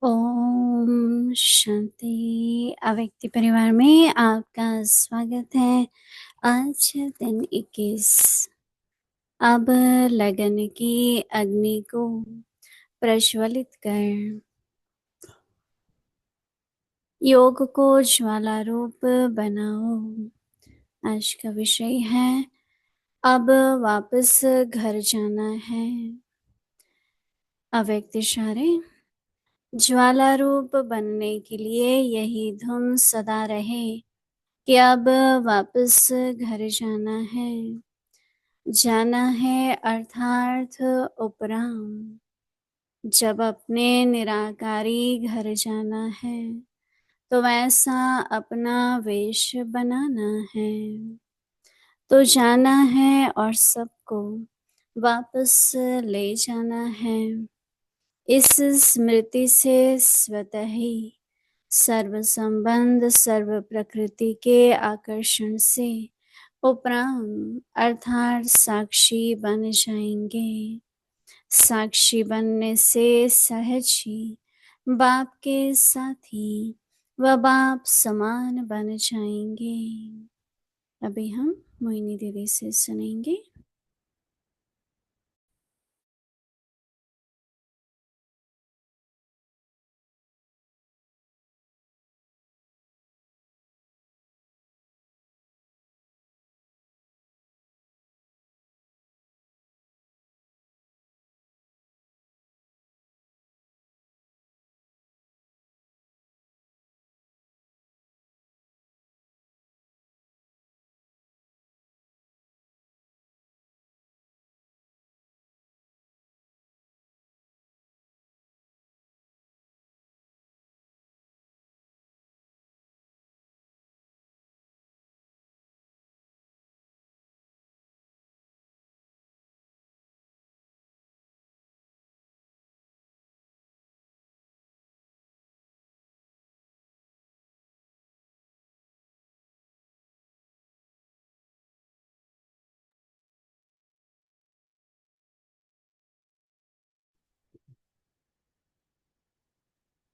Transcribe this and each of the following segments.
ओम शांति। अव्यक्ति परिवार में आपका स्वागत है। आज दिन 21। अब लगन की अग्नि को प्रज्वलित कर योग को ज्वाला रूप बनाओ। आज का विषय है अब वापस घर जाना है। अव्यक्त इशारे ज्वाला रूप बनने के लिए यही धुन सदा रहे कि अब वापस घर जाना है। जाना है अर्थात उपराम। जब अपने निराकारी घर जाना है तो वैसा अपना वेश बनाना है। तो जाना है और सबको वापस ले जाना है। इस स्मृति से स्वतः ही सर्व संबंध सर्व प्रकृति के आकर्षण से उपराम अर्थात साक्षी बन जाएंगे। साक्षी बनने से सहज ही बाप के साथी व बाप समान बन जाएंगे। अभी हम मोहिनी दीदी से सुनेंगे।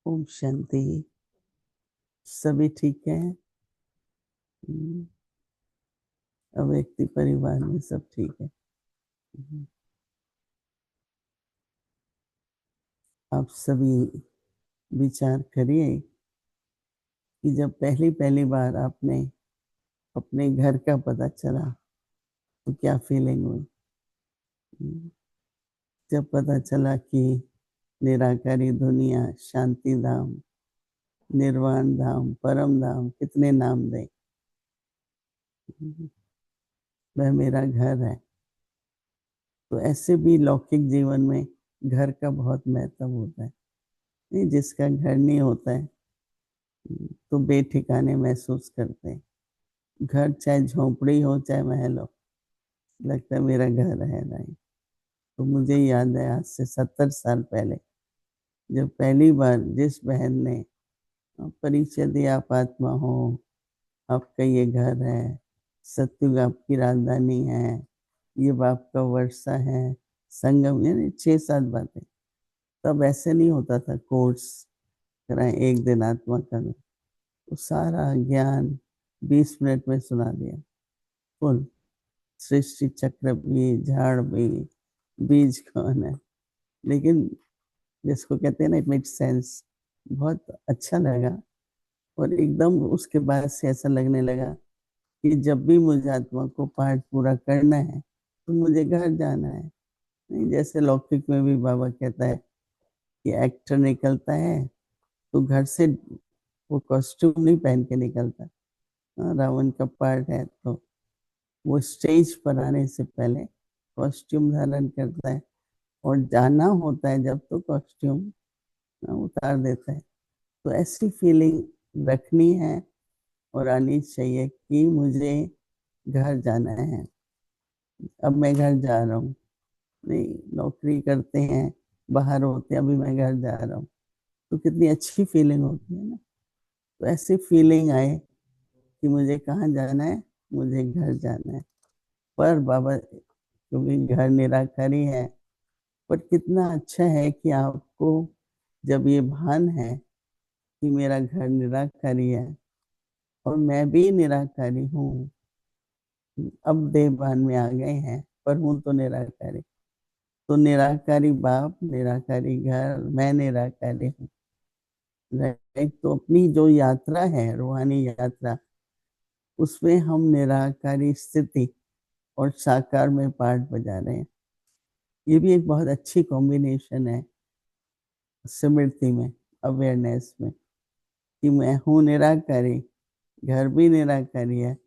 ओम शांति। सभी ठीक है। अव्यक्ति परिवार में सब ठीक है। आप सभी विचार करिए कि जब पहली पहली बार आपने अपने घर का पता चला तो क्या फीलिंग हुई। जब पता चला कि निराकारी दुनिया, शांति धाम, निर्वाण धाम, परम धाम, कितने नाम दे, वह मेरा घर है। तो ऐसे भी लौकिक जीवन में घर का बहुत महत्व होता है। नहीं, जिसका घर नहीं होता है तो बेठिकाने महसूस करते हैं। घर चाहे झोपड़ी हो चाहे महल हो, लगता है मेरा घर है नहीं। तो मुझे याद है आज से 70 साल पहले जब पहली बार जिस बहन ने परिचय दिया, आप आत्मा हो, आपका ये घर है, सत्युग आपकी राजधानी है, ये बाप का वर्षा है, संगम, यानी 6-7 बातें। तब ऐसे नहीं होता था कोर्स कराएं एक दिन आत्मा का, तो सारा ज्ञान 20 मिनट में सुना दिया फुल। सृष्टि चक्र भी, झाड़ भी, बीज कौन है, लेकिन जिसको कहते हैं ना, इट मेक सेंस। बहुत अच्छा लगा। और एकदम उसके बाद से ऐसा लगने लगा कि जब भी मुझे आत्मा को पाठ पूरा करना है तो मुझे घर जाना है। नहीं, जैसे लौकिक में भी बाबा कहता है कि एक्टर निकलता है तो घर से वो कॉस्ट्यूम नहीं पहन के निकलता। रावण का पार्ट है तो वो स्टेज पर आने से पहले कॉस्ट्यूम धारण करता है, और जाना होता है जब तो कॉस्ट्यूम उतार देता है। तो ऐसी फीलिंग रखनी है और आनी चाहिए कि मुझे घर जाना है। अब मैं घर जा रहा हूँ। नहीं, नौकरी करते हैं, बाहर होते हैं, अभी मैं घर जा रहा हूँ, तो कितनी अच्छी फीलिंग होती है ना। तो ऐसी फीलिंग आए कि मुझे कहाँ जाना है, मुझे घर जाना है। पर बाबा, क्योंकि घर निराकारी है, पर कितना अच्छा है कि आपको जब ये भान है कि मेरा घर निराकारी है और मैं भी निराकारी हूँ, अब देह भान में आ गए हैं, पर हूँ तो निराकारी। तो निराकारी बाप, निराकारी घर, मैं निराकारी हूँ। राइट। तो अपनी जो यात्रा है, रूहानी यात्रा, उसमें हम निराकारी स्थिति और साकार में पार्ट बजा रहे हैं। ये भी एक बहुत अच्छी कॉम्बिनेशन है स्मृति में, अवेयरनेस में, कि मैं हूँ निराकारी, घर भी निराकारी है,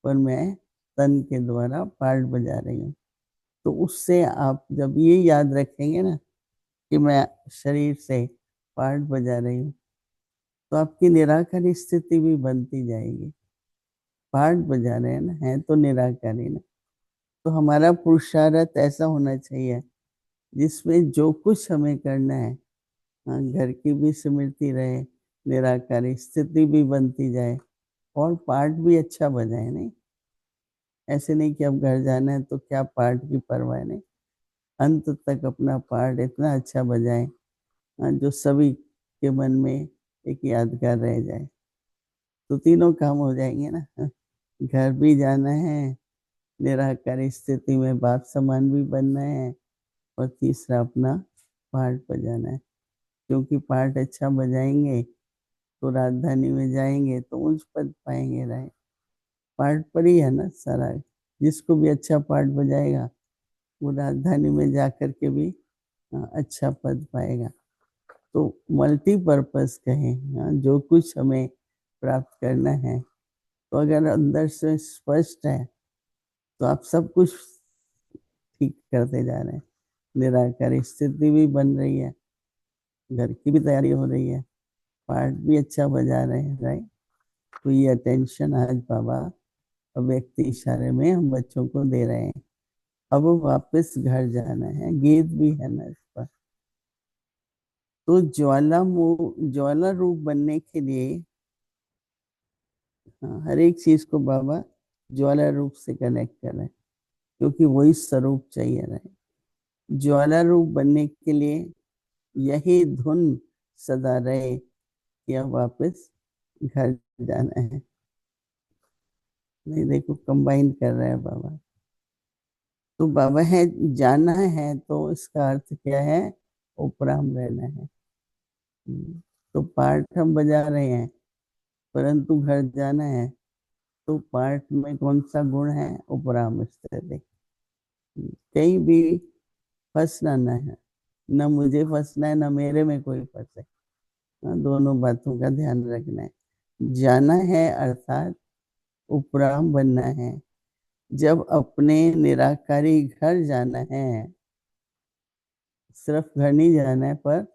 पर मैं तन के द्वारा पार्ट बजा रही हूँ। तो उससे आप जब ये याद रखेंगे ना कि मैं शरीर से पार्ट बजा रही हूँ, तो आपकी निराकारी स्थिति भी बनती जाएगी। पार्ट बजा रहे हैं ना, है तो निराकारी ना। तो हमारा पुरुषार्थ ऐसा होना चाहिए जिसमें जो कुछ हमें करना है, हाँ, घर की भी स्मृति रहे, निराकारी स्थिति भी बनती जाए, और पार्ट भी अच्छा बजाए। नहीं, ऐसे नहीं कि अब घर जाना है तो क्या पार्ट की परवाह नहीं, अंत तक अपना पार्ट इतना अच्छा बजाए, हाँ, जो सभी के मन में एक यादगार रह जाए। तो तीनों काम हो जाएंगे ना, हाँ, घर भी जाना है, निराकारी स्थिति में बाप समान भी बनना है, और तीसरा अपना पार्ट बजाना है। क्योंकि पार्ट अच्छा बजाएंगे तो राजधानी में जाएंगे तो उच्च पद पाएंगे। रहे पार्ट पर ही है ना सारा। जिसको भी अच्छा पार्ट बजाएगा वो राजधानी में जाकर के भी अच्छा पद पाएगा। तो मल्टीपर्पस कहें, जो कुछ हमें प्राप्त करना है, तो अगर अंदर से स्पष्ट है तो आप सब कुछ ठीक करते जा रहे हैं। निराकारी स्थिति भी बन रही है, घर की भी तैयारी हो रही है, पार्ट भी अच्छा बजा रहे हैं। राइट। तो ये अटेंशन आज बाबा व्यक्ति इशारे में हम बच्चों को दे रहे हैं। अब वापस घर जाना है, गीत भी है ना इस पर। तो ज्वाला रूप बनने के लिए, हाँ, हर एक चीज को बाबा ज्वाला रूप से कनेक्ट कर रहे हैं, क्योंकि वही स्वरूप चाहिए रहे। ज्वाला रूप बनने के लिए यही धुन सदा रहे कि अब वापस घर जाना है। नहीं, देखो कंबाइन कर रहे हैं बाबा। तो बाबा है, जाना है तो इसका अर्थ क्या है? उपराम रहना है। तो पार्ट हम बजा रहे हैं, परंतु घर जाना है। तो पार्ट में कौन सा गुण है? उपराम स्थिति। कहीं भी फंसना ना है, न मुझे फंसना है, न मेरे में कोई फंसे। हाँ, दोनों बातों का ध्यान रखना है। जाना है अर्थात उपराम बनना है। जब अपने निराकारी घर जाना है, सिर्फ घर नहीं जाना है, पर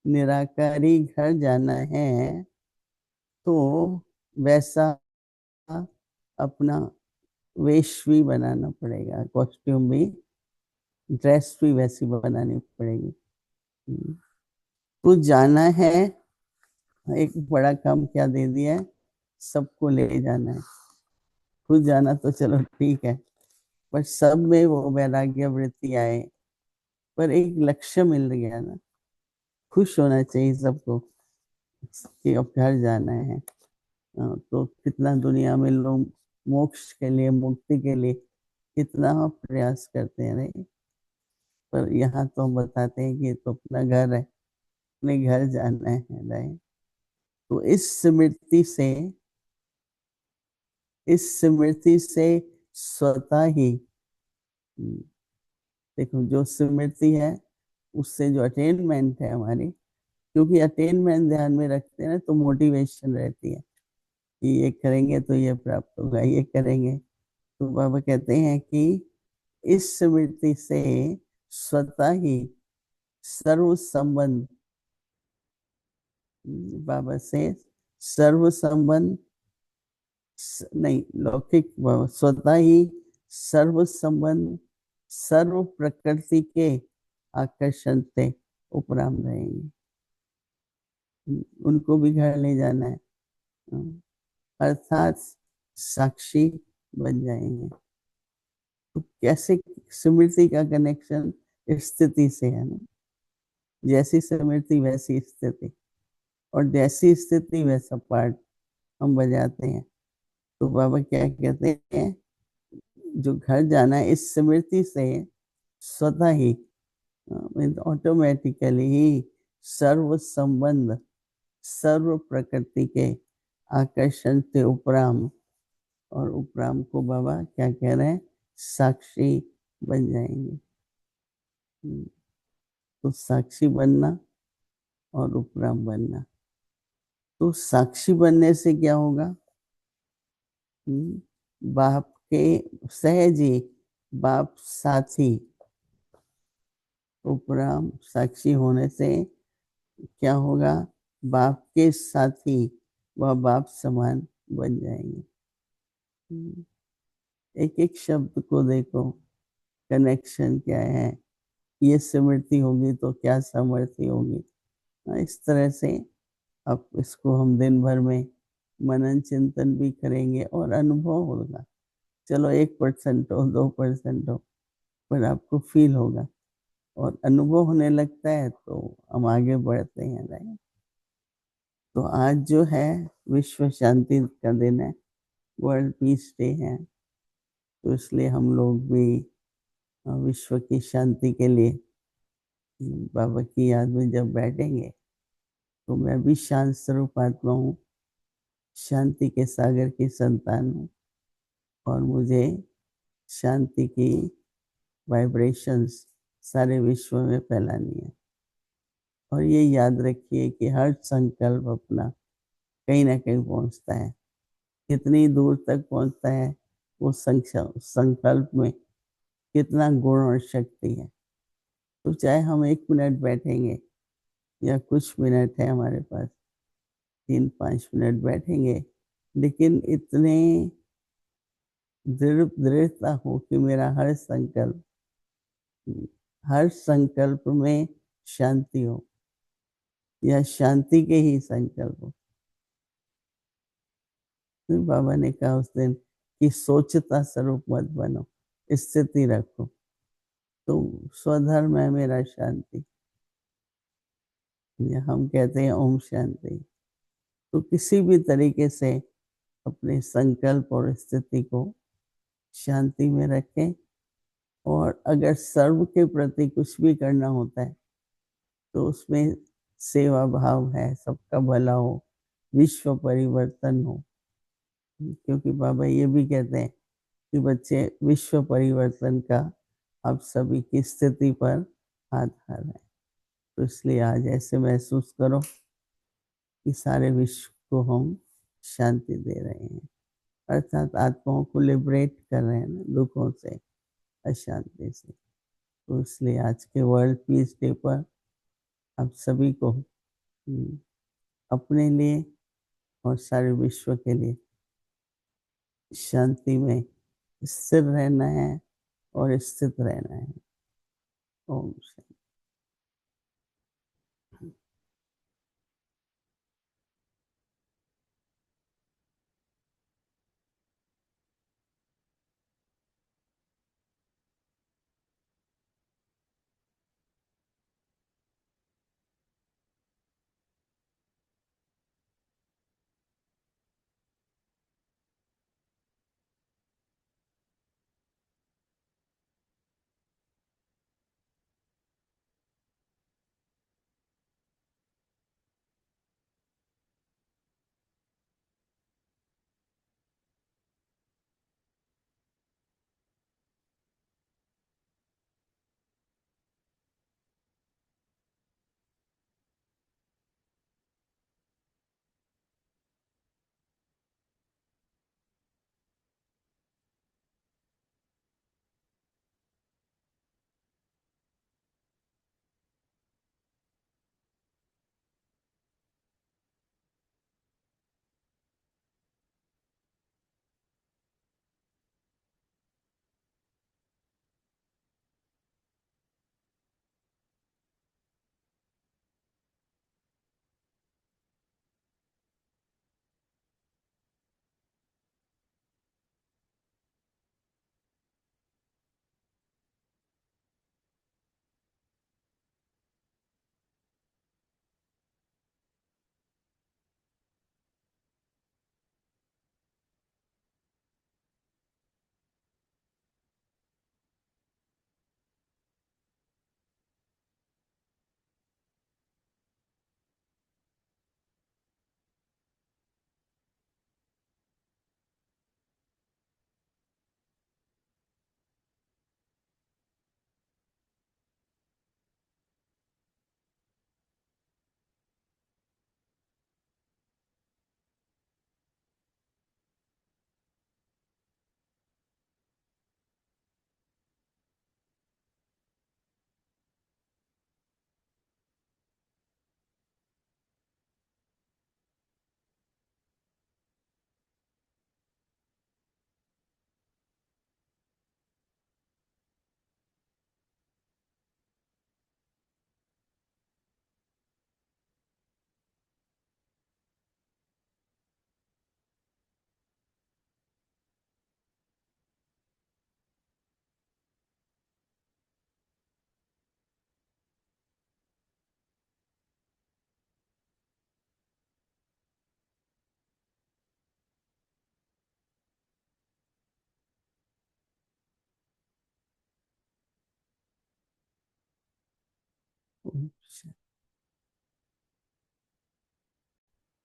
निराकारी घर जाना है, तो वैसा अपना वेश भी बनाना पड़ेगा, कॉस्ट्यूम भी, ड्रेस भी वैसी बनानी पड़ेगी। तो जाना है, एक बड़ा काम क्या दे दिया है? सबको ले जाना है। खुद जाना तो चलो ठीक है, पर सब में वो वैराग्य वृत्ति आए, पर एक लक्ष्य मिल गया ना। खुश होना चाहिए सबको कि अब घर जाना है। तो कितना दुनिया में लोग मोक्ष के लिए, मुक्ति के लिए कितना प्रयास करते हैं। नहीं, पर यहाँ तो हम बताते हैं कि ये तो अपना घर है, अपने घर जाना है। नहीं, तो इस स्मृति से स्वतः ही, देखो जो स्मृति है उससे जो अटेनमेंट है हमारी, क्योंकि अटेनमेंट ध्यान में रखते हैं ना तो मोटिवेशन रहती है कि ये करेंगे तो ये प्राप्त होगा, ये करेंगे। तो बाबा कहते हैं कि इस स्मृति से स्वतः ही सर्व संबंध, बाबा से सर्व संबंध, नहीं, लौकिक स्वतः ही सर्व संबंध, सर्व प्रकृति के आकर्षण से उपराम रहेंगे। उनको भी घर ले जाना है, अर्थात साक्षी बन जाएंगे। तो कैसे? स्मृति का कनेक्शन स्थिति से है ना। जैसी स्मृति वैसी स्थिति, और जैसी स्थिति वैसा पाठ हम बजाते हैं। तो बाबा क्या कहते हैं, जो घर जाना है इस स्मृति से स्वतः ही ऑटोमेटिकली ही सर्व संबंध, सर्व प्रकृति के आकर्षण से उपराम, और उपराम को बाबा क्या कह रहे हैं, साक्षी बन जाएंगे। तो साक्षी बनना और उपराम बनना। तो साक्षी बनने से क्या होगा, बाप के सहज ही बाप साथी, उपराम साक्षी होने से क्या होगा, बाप के साथी वह बाप समान बन जाएंगे। एक एक शब्द को देखो, कनेक्शन क्या है, ये स्मृति होगी तो क्या सामर्थ्य होगी। इस तरह से अब इसको हम दिन भर में मनन चिंतन भी करेंगे और अनुभव होगा। चलो 1% हो 2% हो, पर आपको फील होगा और अनुभव होने लगता है तो हम आगे बढ़ते हैं। राइट। तो आज जो है विश्व शांति का दिन है, वर्ल्ड पीस डे है। तो इसलिए हम लोग भी विश्व की शांति के लिए बाबा की याद में जब बैठेंगे, तो मैं भी शांत स्वरूप आत्मा हूँ, शांति के सागर की संतान हूँ, और मुझे शांति की वाइब्रेशंस सारे विश्व में फैलानी है। और ये याद रखिए कि हर संकल्प अपना कहीं ना कहीं पहुंचता है। कितनी दूर तक पहुंचता है, वो संकल्प में कितना गुण और शक्ति है। तो चाहे हम 1 मिनट बैठेंगे या कुछ मिनट है हमारे पास, 3-5 मिनट बैठेंगे, लेकिन इतने दृढ़ता हो कि मेरा हर संकल्प में शांति हो, या शांति के ही संकल्प हो। फिर बाबा ने कहा उस दिन कि सोचता स्वरूप मत बनो, स्थिति रखो। तो स्वधर्म है मेरा शांति, या हम कहते हैं ओम शांति। तो किसी भी तरीके से अपने संकल्प और स्थिति को शांति में रखें। और अगर सर्व के प्रति कुछ भी करना होता है तो उसमें सेवा भाव है, सबका भला हो, विश्व परिवर्तन हो। क्योंकि बाबा ये भी कहते हैं कि बच्चे विश्व परिवर्तन का आप सभी की स्थिति पर आधार है। तो इसलिए आज ऐसे महसूस करो कि सारे विश्व को हम शांति दे रहे हैं, अर्थात आत्माओं को लिबरेट कर रहे हैं ना, दुखों से, अशांति से। तो इसलिए आज के वर्ल्ड पीस डे पर आप सभी को अपने लिए और सारे विश्व के लिए शांति में स्थिर रहना है और स्थित रहना है। ओम शांति। अच्छा।